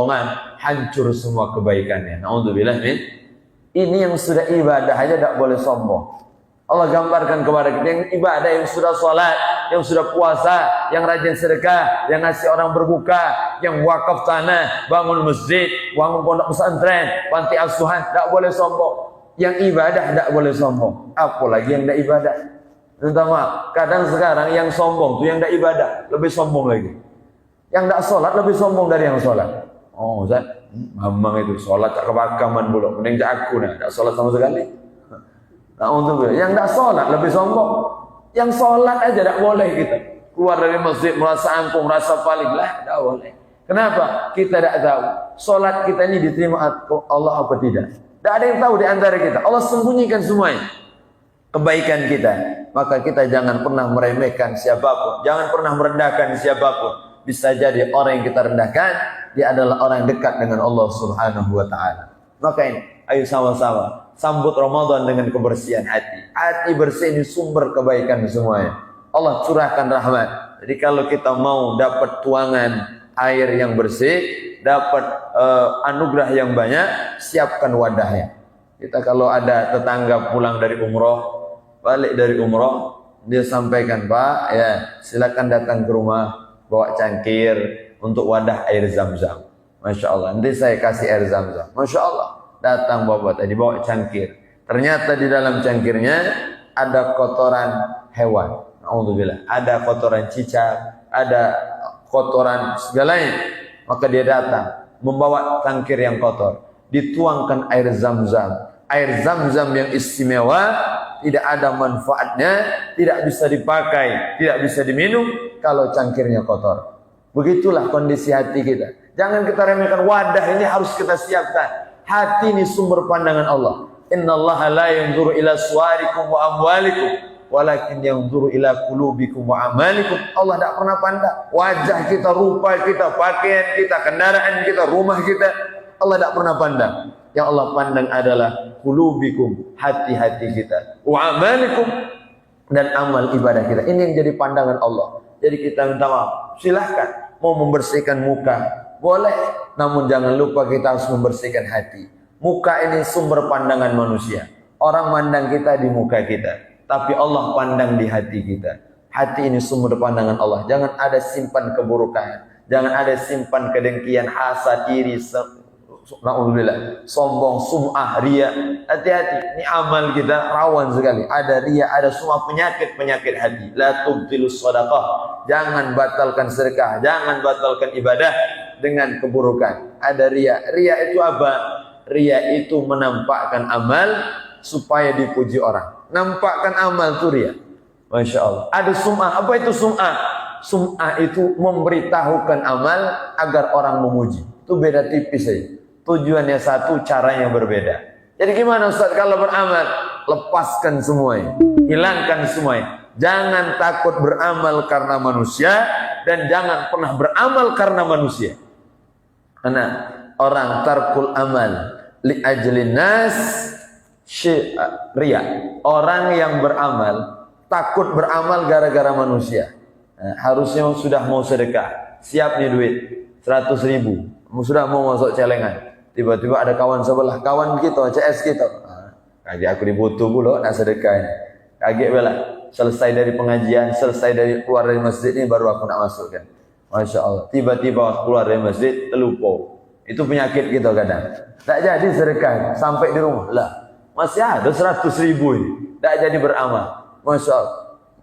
kesombongan, hancur semua kebaikannya. Naudzubillah min. Ini yang sudah ibadah aja tidak boleh sombong. Allah gambarkan kepada kita yang ibadah, yang sudah sholat, yang sudah puasa, yang rajin sedekah, yang ngasih orang berbuka, yang wakaf tanah, bangun masjid, bangun pondok pesantren, panti asuhan, tidak boleh sombong. Yang ibadah tidak boleh sombong. Apalagi yang tidak ibadah. Terutama kadang sekarang yang sombong itu yang tidak ibadah, lebih sombong lagi. Yang tidak sholat lebih sombong dari yang sholat. Oh, Ustaz, memang itu sholat tak kebakaman dulu, mending aku nah, tidak sholat sama sekali. Nah, untuk yang tidak sholat lebih sombong. Yang sholat aja tidak boleh kita keluar dari masjid merasa angkuh, merasa paling lah, tidak boleh. Kenapa? Kita tidak tahu sholat kita ini diterima Allah apa tidak. Tidak ada yang tahu di antara kita. Allah sembunyikan semuanya kebaikan kita. Maka kita jangan pernah meremehkan siapapun, jangan pernah merendahkan siapapun. Bisa jadi orang yang kita rendahkan, dia adalah orang yang dekat dengan Allah Subhanahu wa Ta'ala. Maka ini, ayo sama-sama sambut Ramadan dengan kebersihan hati. Hati bersih ini sumber kebaikan semuanya. Allah curahkan rahmat. Jadi kalau kita mau dapat tuangan air yang bersih, dapat anugerah yang banyak, siapkan wadahnya. Kita kalau ada tetangga pulang dari umroh, balik dari umroh, dia sampaikan, Pak, ya silakan datang ke rumah, bawa cangkir untuk wadah air zam-zam. Masya Allah, nanti saya kasih air zam-zam. Masya Allah. Datang bapak tadi bawa cangkir. Ternyata di dalam cangkirnya ada kotoran hewan. Alhamdulillah. Ada kotoran cicak, ada kotoran segalanya. Maka dia datang membawa cangkir yang kotor. Dituangkan air zam-zam. Air zam-zam yang istimewa, tidak ada manfaatnya, tidak bisa dipakai, tidak bisa diminum kalau cangkirnya kotor. Begitulah kondisi hati kita. Jangan kita remehkan, wadah ini harus kita siapkan. Hati ini sumber pandangan Allah. Innallaha la yanzuru ila suwarikum wa amwalikum, walakin yanzuru ila qulubikum wa amalikum. Allah tidak pernah pandang wajah kita, rupa kita, pakaian kita, kendaraan kita, rumah kita. Allah tidak pernah pandang. Yang Allah pandang adalah qulubikum, hati-hati kita, wa amalikum, dan amal ibadah kita. Ini yang jadi pandangan Allah. Jadi kita minta maaf. Silahkan mau membersihkan muka, boleh, namun jangan lupa kita harus membersihkan hati. Muka ini sumber pandangan manusia. Orang mandang kita di muka kita, tapi Allah pandang di hati kita. Hati ini sumber pandangan Allah. Jangan ada simpan keburukan, jangan ada simpan kedengkian, hasad, iri, na'udzubillah, sombong, sum'ah, ria. Hati-hati, ini amal kita rawan sekali. Ada ria, ada semua penyakit-penyakit hati. La tubtilus sadaqah. Jangan batalkan sedekah, jangan batalkan ibadah dengan keburukan. Ada ria. Ria itu apa? Ria itu menampakkan amal supaya dipuji orang. Nampakkan amal itu ria. Masya Allah. Ada sum'ah. Apa itu sum'ah? Sum'ah itu memberitahukan amal agar orang memuji. Itu beda tipis saja. Tujuannya satu, caranya berbeda. Jadi gimana Ustaz kalau beramal? Lepaskan semuanya, hilangkan semuanya. Jangan takut beramal karena manusia, dan jangan pernah beramal karena manusia. Karena orang tarkul amal li ajlin nas ria. Orang yang beramal takut beramal gara-gara manusia. Nah, harusnya sudah mau sedekah, siap nih duit 100.000, sudah mau masuk celengan. Tiba-tiba ada kawan sebelah, kawan kita, CS kita. Kaget aku dibutuh pula nak sedekah. Kaget bela. Selesai dari pengajian, selesai dari keluar dari masjid ini baru aku nak masukkan. Masya Allah. Tiba-tiba keluar dari masjid terlupa. Itu penyakit kita kadang. Tak jadi sedekah sampai di rumah. Lah, masih ada 100.000 ini. Tak jadi beramal. Masya Allah.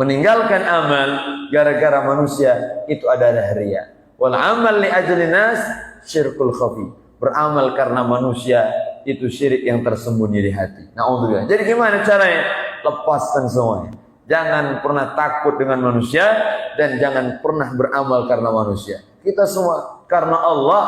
Meninggalkan amal gara-gara manusia itu adalah ria. Wal amal li ajli nas syirkul khafi. Beramal karena manusia itu syirik yang tersembunyi di hati. Na'udzubillah. Jadi gimana caranya? Lepaskan semuanya. Jangan pernah takut dengan manusia, dan jangan pernah beramal karena manusia. Kita semua karena Allah,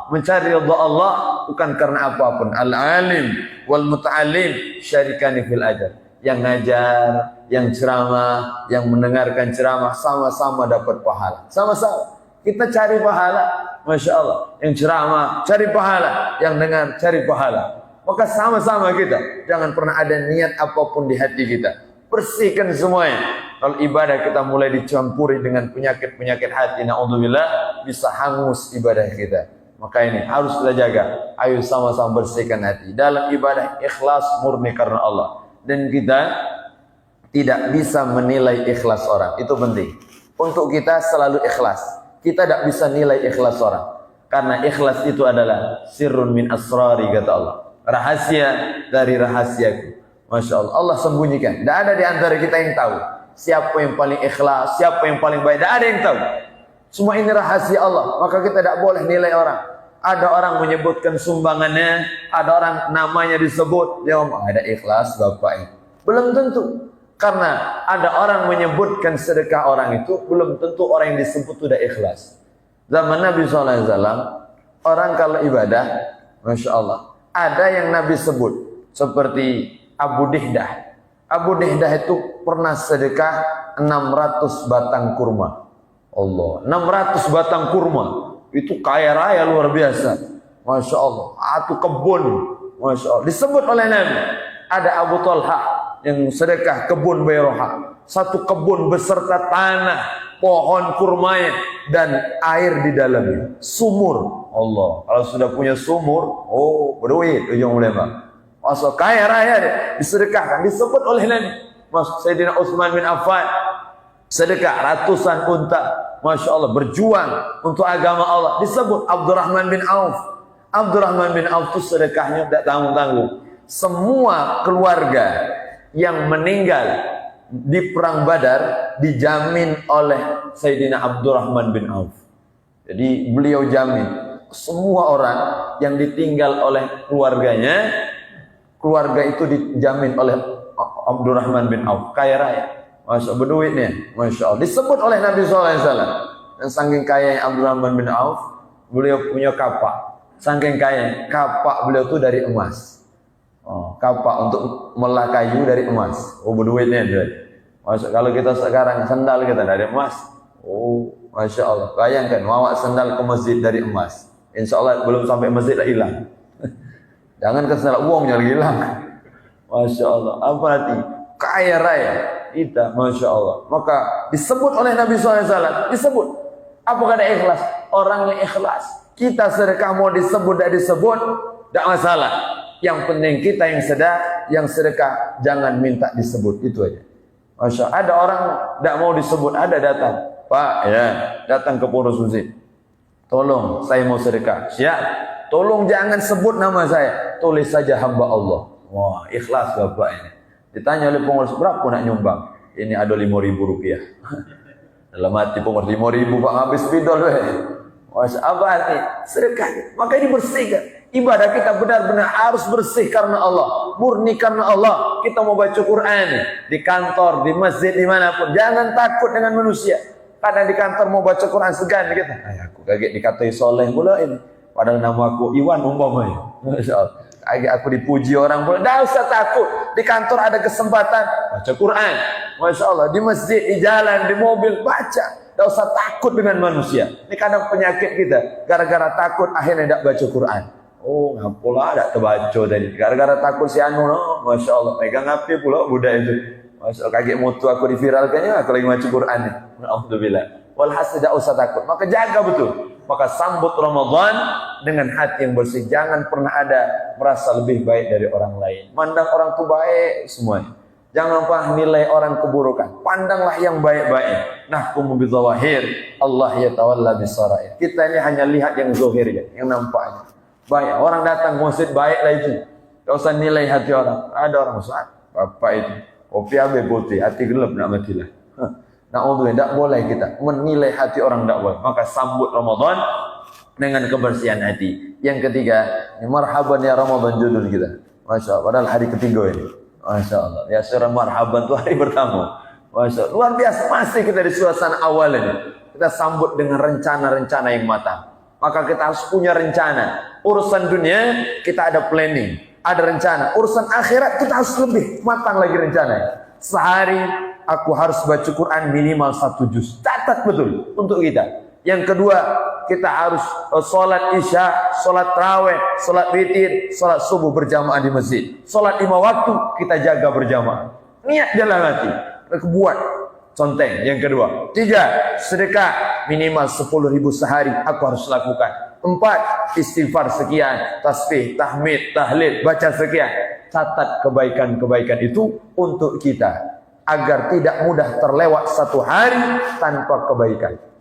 mencari ridha Allah, bukan karena apapun. Al-alim wal muta'alim syarikani fil ajr. Yang ngajar, yang ceramah, yang mendengarkan ceramah, sama-sama dapat pahala. Sama-sama. Kita cari pahala. Masya Allah. Yang ceramah cari pahala, yang dengar cari pahala. Maka sama-sama kita. Jangan pernah ada niat apapun di hati kita. Bersihkan semuanya. Kalau ibadah kita mulai dicampuri dengan penyakit-penyakit hati, na'udzubillah, bisa hangus ibadah kita. Maka ini harus kita jaga. Ayo sama-sama bersihkan hati. Dalam ibadah ikhlas murni karena Allah. Dan kita tidak bisa menilai ikhlas orang. Itu penting. Untuk kita selalu ikhlas. Kita tidak bisa nilai ikhlas orang. Karena ikhlas itu adalah sirrun min asrari, kata Allah. Rahasia dari rahasiaku. Masya Allah. Allah sembunyikan. Tidak ada di antara kita yang tahu. Siapa yang paling ikhlas, siapa yang paling baik. Tidak ada yang tahu. Semua ini rahasia Allah. Maka kita tidak boleh nilai orang. Ada orang menyebutkan sumbangannya, ada orang namanya disebut, dia ngomong ada ikhlas bapak itu. Belum tentu. Karena ada orang menyebutkan sedekah orang itu, belum tentu orang yang disebut sudah ikhlas. Zaman Nabi SAW, orang kalau ibadah, Masya Allah, ada yang Nabi sebut, seperti Abu Dihdah. Abu Dihdah itu pernah sedekah 600 batang kurma. Allah, 600 batang kurma. Itu kaya raya luar biasa. Masya Allah. Satu kebun. Masya Allah. Disebut oleh Nabi. Ada Abu Talha yang sedekah kebun Bayroha. Satu kebun beserta tanah, pohon kurmanya, dan air di dalamnya. Sumur. Allah. Kalau sudah punya sumur, oh berduit ujung ulama. Masya kaya raya dia. Disedekahkan. Disebut oleh Nabi. Masya Sayyidina Utsman bin Affan. Sedekah ratusan unta. Masya Allah, berjuang untuk agama Allah. Disebut Abdurrahman bin Auf. Abdurrahman bin Auf itu sedekahnya tidak tanggung-tanggung. Semua keluarga yang meninggal di perang Badar dijamin oleh Sayyidina Abdurrahman bin Auf. Jadi beliau jamin semua orang yang ditinggal oleh keluarganya, keluarga itu dijamin oleh Abdurrahman bin Auf. Kaya raya. Masya Allah, berduitnya. Masya Allah. Disebut oleh Nabi SAW. Dan saking kaya Abdurrahman bin Auf, beliau punya kapak. Saking kaya, kapak beliau itu dari emas. Oh, kapak untuk melah kayu dari emas. Oh, berduitnya dia. Masya Allah, kalau kita sekarang sandal kita dari emas. Oh, Masya Allah. Bayangkan, bawa sandal ke masjid dari emas. Insya Allah belum sampai masjid dah hilang. Jangan ke sandal, uangnya lagi hilang. Masya Allah. Apa nanti? Kaya raya. Kita, Masya Allah. Maka disebut oleh Nabi SAW. Disebut. Apa kata ikhlas? Orang yang ikhlas. Kita sedekah mau disebut, tidak disebut, tidak masalah. Yang penting kita yang sedekah, jangan minta disebut. Itu aja. Masya Allah. Ada orang tidak mau disebut, ada datang. Pak, ya, datang ke pengurus masjid. Tolong, saya mau sedekah. Siap. Tolong jangan sebut nama saya. Tulis saja hamba Allah. Wah, ikhlas Bapak ini. Ditanya oleh pengurus, berapa nak nyumbang? Ini ada 5.000 rupiah. Dalam hati pengurus, 5.000 Pak, habis bidol. Masya apa arti? Sedekah. Maka ini bersihkan. Ibadah kita benar-benar harus bersih karena Allah. Murni karena Allah. Kita mau baca Quran. Di kantor, di masjid, dimanapun. Jangan takut dengan manusia. Kadang di kantor mau baca Quran segan kita. Aku kaget dikatai soleh pula ini. Padahal nama aku Iwan umpamanya. Masya Allah. Aku dipuji orang pula. Tidak usah takut. Di kantor ada kesempatan baca Quran. Masya Allah. Di masjid, di jalan, di mobil, baca. Tidak usah takut dengan manusia. Ini kadang penyakit kita. Gara-gara takut akhirnya tidak baca Quran. Oh, ngapalah tidak terbaca tadi. Gara-gara takut si Anu. No. Masya Allah. Pegang api pula budak itu. Masya Allah. Kaget moto aku diviralkannya. Aku lagi baca Quran. Alhamdulillah. Walhasil tidak usah takut. Maka jaga betul. Maka sambut Ramadan dengan hati yang bersih. Jangan pernah ada merasa lebih baik dari orang lain. Mandang orang itu baik semuanya. Jangan pernah nilai orang keburukan. Pandanglah yang baik-baik. Nahkumu bidzawahir, Allah yatawalla bisarair. Kita ini hanya lihat yang zahirnya, yang nampaknya. Baik, orang datang ke masjid baiklah itu. Tidak usah nilai hati orang. Ada orang Ustaz, Bapak itu kopi abe putih, hati gelap nak matilah. Na'udzubillah, tidak boleh kita menilai hati orang, tidak boleh. Maka sambut Ramadan dengan kebersihan hati. Yang ketiga, ini marhaban ya Ramadan judul kita. Masya Allah, padahal hari ketiga ini. Masya Allah, ya surah marhaban itu hari pertama. Masya Allah, luar biasa. Masih kita di suasana awal ini. Kita sambut dengan rencana-rencana yang matang. Maka kita harus punya rencana. Urusan dunia, kita ada planning. Ada rencana. Urusan akhirat, kita harus lebih matang lagi rencananya. Sehari aku harus baca Quran minimal 1 juz. Catat betul untuk kita. Yang kedua, kita harus sholat isya, sholat tarawih, sholat witir, sholat subuh berjamaah di masjid. Sholat 5 waktu kita jaga berjamaah. Niat dalam hati. Kita buat. Conteng. Yang kedua. 3, sedekah minimal 10.000 sehari. Aku harus lakukan. 4, istighfar sekian, tasbih, tahmid, tahlil, baca sekian. Catat kebaikan-kebaikan itu untuk kita agar tidak mudah terlewat satu hari tanpa kebaikan.